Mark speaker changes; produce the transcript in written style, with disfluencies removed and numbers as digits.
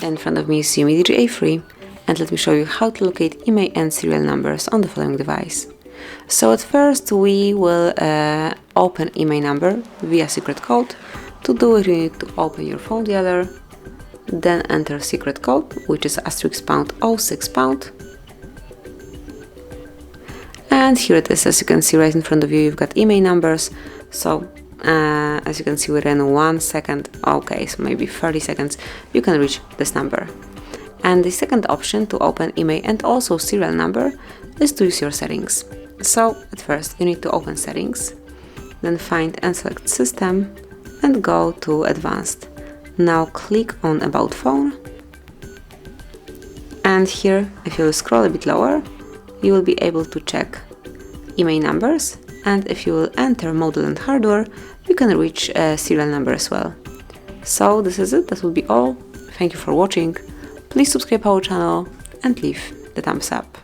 Speaker 1: In front of me is UMIDIGI A3, and let me show you how to locate IMEI and serial numbers on the following device. So at first we will open IMEI number via secret code. To do it, you need to open your phone dialer, then enter secret code, which is *#06#. And here it is. As you can see right in front of you, you've got IMEI numbers. So as you can see, within 1 second, okay, so maybe 30 seconds, you can reach this number. And the second option to open IMEI and also serial number is to use your settings. So at first you need to open settings, then find and select system and go to advanced. Now click on about phone, and here if you scroll a bit lower, you will be able to check IMEI numbers, and if you will enter model and hardware, you can reach a serial number as well. So this is it, that will be all. Thank you for watching. Please subscribe our channel and leave the thumbs up.